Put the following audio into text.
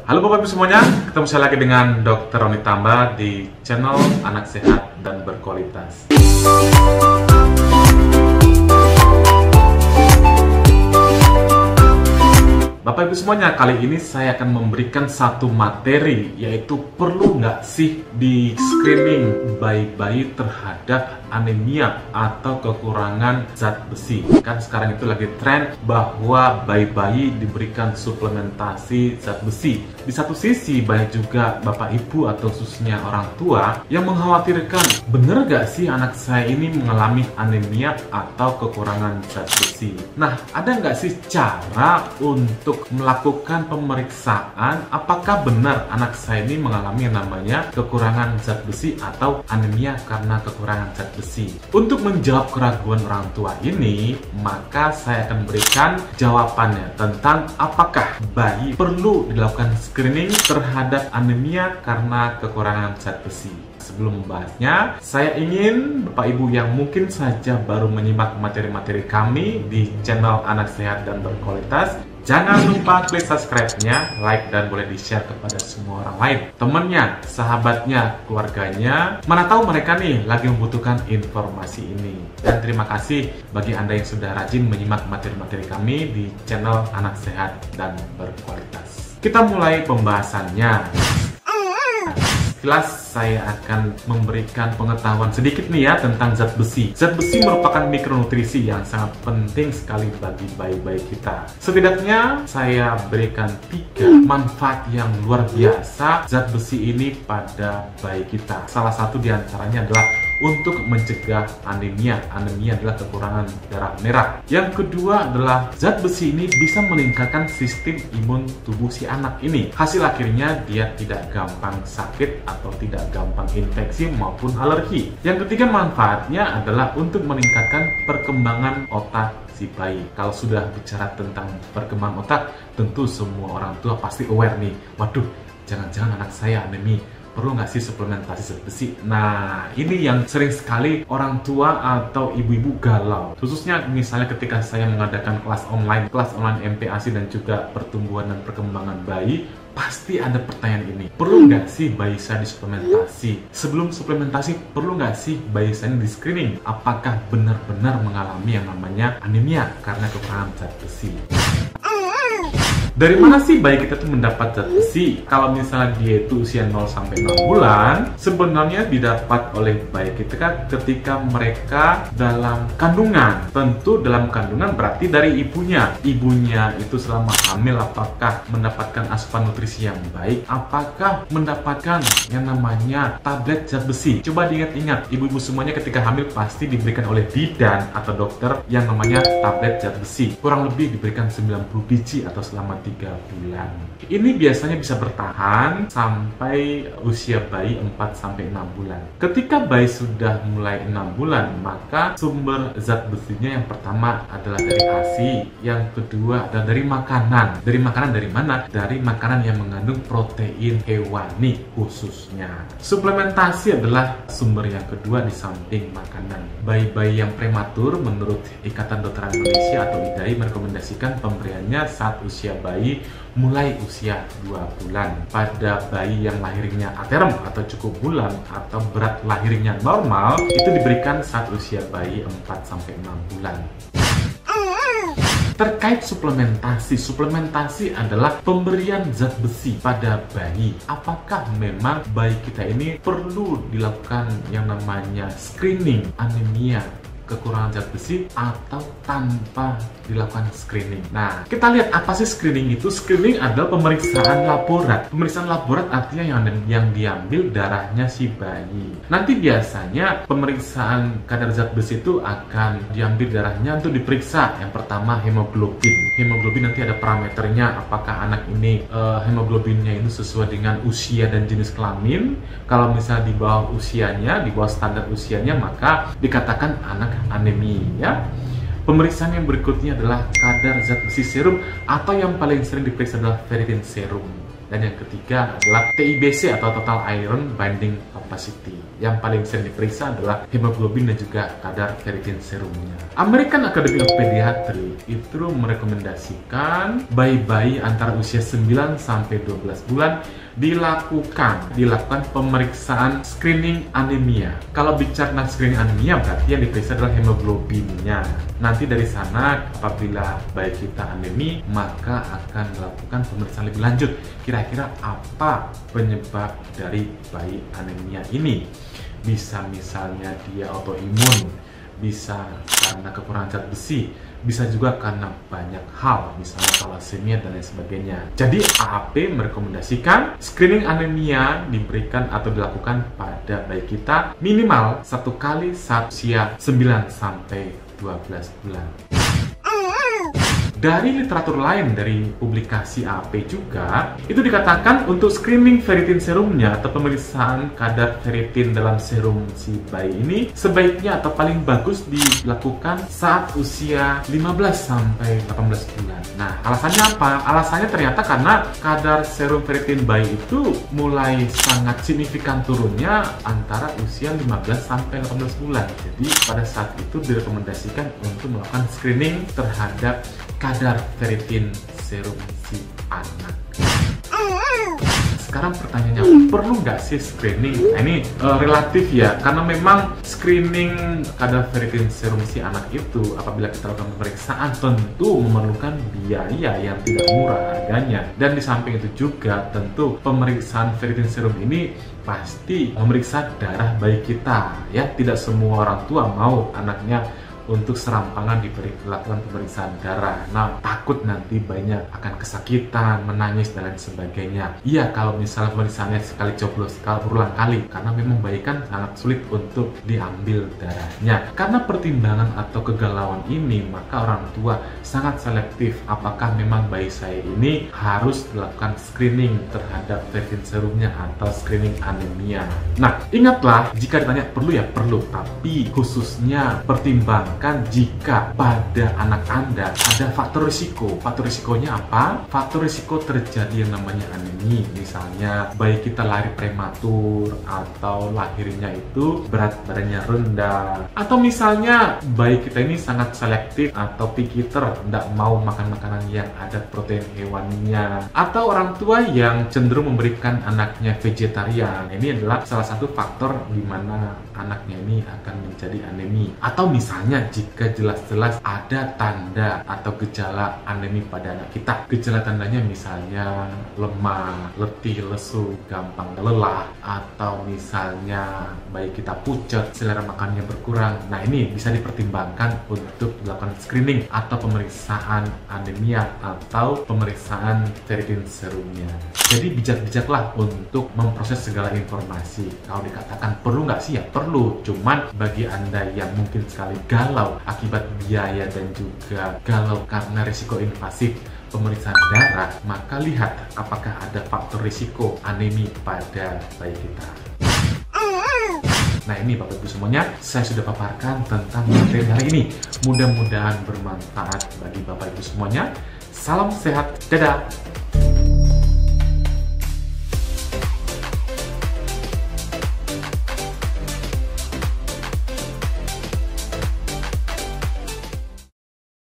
Halo Bapak Ibu semuanya, ketemu saya lagi dengan Dr. Roni Tamba di channel Anak Sehat dan Berkualitas. Bapak Ibu semuanya, kali ini saya akan memberikan satu materi, yaitu perlu nggak sih di screening bayi-bayi terhadap anemia atau kekurangan zat besi. Kan sekarang itu lagi tren bahwa bayi-bayi diberikan suplementasi zat besi. Di satu sisi banyak juga Bapak Ibu atau khususnya orang tua yang mengkhawatirkan, bener nggak sih anak saya ini mengalami anemia atau kekurangan zat besi. Nah, ada nggak sih cara untuk melakukan pemeriksaan apakah benar anak saya ini mengalami yang namanya kekurangan zat besi atau anemia karena kekurangan zat besi. Untuk menjawab keraguan orang tua ini, maka saya akan berikan jawabannya tentang apakah bayi perlu dilakukan screening terhadap anemia karena kekurangan zat besi. Sebelum membahasnya, saya ingin Bapak Ibu yang mungkin saja baru menyimak materi-materi kami di channel Anak Sehat dan Berkualitas, jangan lupa klik subscribe-nya, like, dan boleh di-share kepada semua orang lain. Temannya, sahabatnya, keluarganya, mana tahu mereka nih lagi membutuhkan informasi ini. Dan terima kasih bagi Anda yang sudah rajin menyimak materi-materi kami di channel Anak Sehat dan Berkualitas. Kita mulai pembahasannya. Jelas saya akan memberikan pengetahuan sedikit nih ya tentang zat besi. Zat besi merupakan mikronutrisi yang sangat penting sekali bagi bayi-bayi kita. Setidaknya saya berikan 3 manfaat yang luar biasa zat besi ini pada bayi kita. Salah satu diantaranya adalah untuk mencegah anemia. Anemia adalah kekurangan darah merah. Yang kedua adalah zat besi ini bisa meningkatkan sistem imun tubuh si anak ini. Hasil akhirnya dia tidak gampang sakit atau tidak gampang infeksi maupun alergi. Yang ketiga manfaatnya adalah untuk meningkatkan perkembangan otak si bayi. Kalau sudah bicara tentang perkembangan otak, tentu semua orang tua pasti aware nih. Waduh, jangan-jangan anak saya anemia. Perlu nggak sih suplementasi zat besi? Nah, ini yang sering sekali orang tua atau ibu-ibu galau. Khususnya misalnya ketika saya mengadakan kelas online MPASI dan juga pertumbuhan dan perkembangan bayi, pasti ada pertanyaan ini. Perlu nggak sih bayi saya disuplementasi? Sebelum suplementasi, perlu nggak sih bayi saya di screening? Apakah benar-benar mengalami yang namanya anemia karena kekurangan zat besi? Dari mana sih bayi kita tuh mendapat zat besi? Kalau misalnya dia itu usia 0 sampai 6 bulan, sebenarnya didapat oleh bayi kita kan ketika mereka dalam kandungan. Tentu dalam kandungan berarti dari ibunya. Ibunya itu selama hamil apakah mendapatkan asupan nutrisi yang baik? Apakah mendapatkan yang namanya tablet zat besi? Coba diingat-ingat, ibu-ibu semuanya ketika hamil pasti diberikan oleh bidan atau dokter yang namanya tablet zat besi. Kurang lebih diberikan 90 biji atau selama 3 bulan. Ini biasanya bisa bertahan sampai usia bayi 4 sampai 6 bulan. Ketika bayi sudah mulai 6 bulan, maka sumber zat besinya yang pertama adalah dari ASI, yang kedua adalah dari makanan. Dari makanan dari mana? Dari makanan yang mengandung protein hewani khususnya. Suplementasi adalah sumber yang kedua di samping makanan. Bayi-bayi yang prematur menurut Ikatan Dokter Indonesia atau IDAI merekomendasikan pemberiannya saat usia bayi mulai usia 2 bulan. Pada bayi yang lahirnya aterem atau cukup bulan atau berat lahirnya normal, itu diberikan saat usia bayi 4 sampai 6 bulan. Terkait suplementasi adalah pemberian zat besi pada bayi. Apakah memang bayi kita ini perlu dilakukan yang namanya screening anemia kekurangan zat besi atau tanpa dilakukan screening? Nah, kita lihat apa sih screening itu. Screening adalah pemeriksaan laborat. Pemeriksaan laborat artinya yang diambil darahnya si bayi. Nanti biasanya pemeriksaan kadar zat besi itu akan diambil darahnya untuk diperiksa. Yang pertama hemoglobin. Hemoglobin nanti ada parameternya, apakah anak ini hemoglobinnya itu sesuai dengan usia dan jenis kelamin. Kalau misalnya di bawah usianya, di bawah standar usianya, maka dikatakan anak anemia ya. Pemeriksaan yang berikutnya adalah kadar zat besi serum atau yang paling sering diperiksa adalah ferritin serum. Dan yang ketiga adalah TIBC atau Total Iron Binding Capacity. Yang paling sering diperiksa adalah hemoglobin dan juga kadar ferritin serumnya. American Academy of Pediatry itu merekomendasikan bayi-bayi antara usia 9 sampai 12 bulan dilakukan pemeriksaan screening anemia. Kalau bicara tentang screening anemia, berarti yang diperiksa adalah hemoglobinnya. Nanti dari sana apabila bayi kita anemi, maka akan melakukan pemeriksaan lebih lanjut. Kira-kira apa penyebab dari bayi anemia ini? Bisa misalnya dia autoimun, bisa karena kekurangan zat besi, bisa juga karena banyak hal, misalnya thalassemia dan lain sebagainya. Jadi AAP merekomendasikan screening anemia diberikan atau dilakukan pada bayi kita minimal 1 kali saat usia 9 sampai 12 bulan. Dari literatur lain, dari publikasi AAP juga, itu dikatakan untuk screening ferritin serumnya atau pemeriksaan kadar ferritin dalam serum si bayi ini sebaiknya atau paling bagus dilakukan saat usia 15 sampai 18 bulan. Nah, alasannya apa? Alasannya ternyata karena kadar serum ferritin bayi itu mulai sangat signifikan turunnya antara usia 15 sampai 18 bulan. Jadi pada saat itu direkomendasikan untuk melakukan screening terhadap kadar ferritin serum si anak. Sekarang pertanyaannya, perlu nggak sih screening? Nah, ini relatif ya, karena memang screening kadar ferritin serum si anak itu apabila kita lakukan pemeriksaan tentu memerlukan biaya yang tidak murah harganya. Dan di samping itu juga tentu pemeriksaan ferritin serum ini pasti memeriksa darah bayi kita ya. Tidak semua orang tua mau anaknya untuk serampangan dilakukan pemeriksaan darah. Nah, takut nanti bayinya akan kesakitan, menangis, dan lain sebagainya. Iya, kalau misalnya pemeriksaannya sekali coblos, berulang kali, karena memang bayi kan sangat sulit untuk diambil darahnya. Karena pertimbangan atau kegalauan ini, maka orang tua sangat selektif apakah memang bayi saya ini harus dilakukan screening terhadap ferritin serumnya atau screening anemia. Nah, ingatlah, jika ditanya perlu ya perlu, tapi khususnya pertimbangan jika pada anak Anda ada faktor risiko. Faktor risikonya apa? Faktor risiko terjadi yang namanya anemi. Misalnya bayi kita lahir prematur atau lahirnya itu berat badannya rendah. Atau misalnya bayi kita ini sangat selektif atau picky eater, tidak mau makan makanan yang ada protein hewaninya. Atau orang tua yang cenderung memberikan anaknya vegetarian. Ini adalah salah satu faktor di mana anaknya ini akan menjadi anemi. Atau misalnya jika jelas-jelas ada tanda atau gejala anemi pada anak kita. Gejala tandanya misalnya lemah, letih, lesu, gampang lelah, atau misalnya bayi kita pucat, selera makannya berkurang. Nah, ini bisa dipertimbangkan untuk dilakukan screening atau pemeriksaan anemia atau pemeriksaan ferritin serumnya. Jadi bijak-bijaklah untuk memproses segala informasi. Kalau dikatakan perlu nggak sih ya perlu. Cuman bagi Anda yang mungkin sekali galau akibat biaya dan juga galau karena risiko invasif pemeriksaan darah, maka lihat apakah ada faktor risiko anemi pada bayi kita. Nah, ini Bapak Ibu semuanya, saya sudah paparkan tentang materi hari ini. Mudah-mudahan bermanfaat bagi Bapak Ibu semuanya. Salam sehat, dadah!